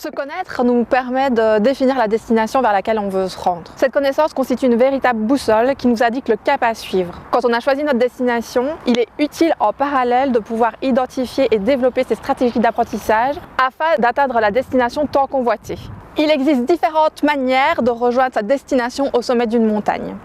Se connaître nous permet de définir la destination vers laquelle on veut se rendre. Cette connaissance constitue une véritable boussole qui nous indique le cap à suivre. Quand on a choisi notre destination, il est utile en parallèle de pouvoir identifier et développer ces stratégies d'apprentissage afin d'atteindre la destination tant convoitée. Il existe différentes manières de rejoindre sa destination au sommet d'une montagne.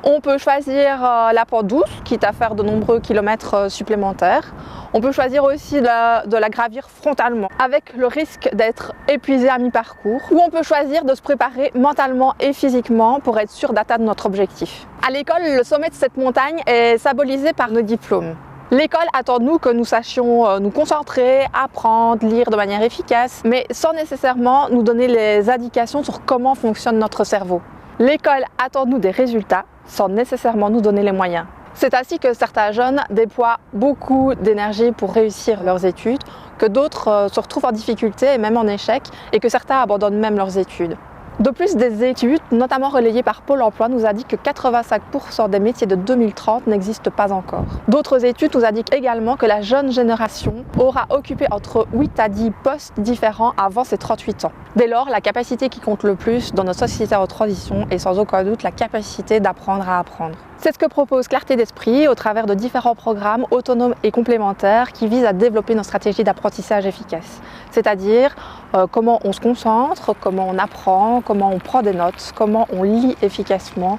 On peut choisir la pente douce, quitte à faire de nombreux kilomètres supplémentaires. On peut choisir aussi de la gravir frontalement, avec le risque d'être épuisé à mi-parcours. Ou on peut choisir de se préparer mentalement et physiquement pour être sûr d'atteindre notre objectif. À l'école, le sommet de cette montagne est symbolisé par nos diplômes. L'école attend de nous que nous sachions nous concentrer, apprendre, lire de manière efficace, mais sans nécessairement nous donner les indications sur comment fonctionne notre cerveau. L'école attend de nous des résultats sans nécessairement nous donner les moyens. C'est ainsi que certains jeunes déploient beaucoup d'énergie pour réussir leurs études, que d'autres se retrouvent en difficulté et même en échec, et que certains abandonnent même leurs études. De plus, des études, notamment relayées par Pôle emploi, nous indiquent que 85% des métiers de 2030 n'existent pas encore. D'autres études nous indiquent également que la jeune génération aura occupé entre 8 à 10 postes différents avant ses 38 ans. Dès lors, la capacité qui compte le plus dans notre société en transition est sans aucun doute la capacité d'apprendre à apprendre. C'est ce que propose Clarté d'Esprit au travers de différents programmes autonomes et complémentaires qui visent à développer nos stratégies d'apprentissage efficaces. C'est-à-dire comment on se concentre, comment on apprend, comment on prend des notes, comment on lit efficacement,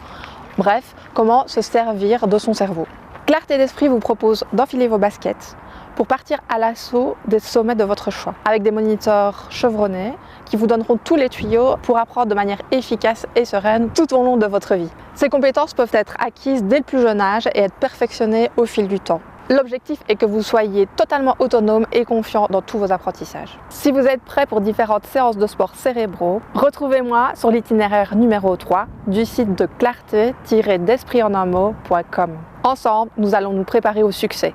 bref, comment se servir de son cerveau. Clarté d'Esprit vous propose d'enfiler vos baskets pour partir à l'assaut des sommets de votre choix, avec des moniteurs chevronnés qui vous donneront tous les tuyaux pour apprendre de manière efficace et sereine tout au long de votre vie. Ces compétences peuvent être acquises dès le plus jeune âge et être perfectionnées au fil du temps. L'objectif est que vous soyez totalement autonome et confiant dans tous vos apprentissages. Si vous êtes prêt pour différentes séances de sport cérébraux, retrouvez-moi sur l'itinéraire numéro 3 du site de clarté-d'esprit-en-un-mot.com. Ensemble, nous allons nous préparer au succès.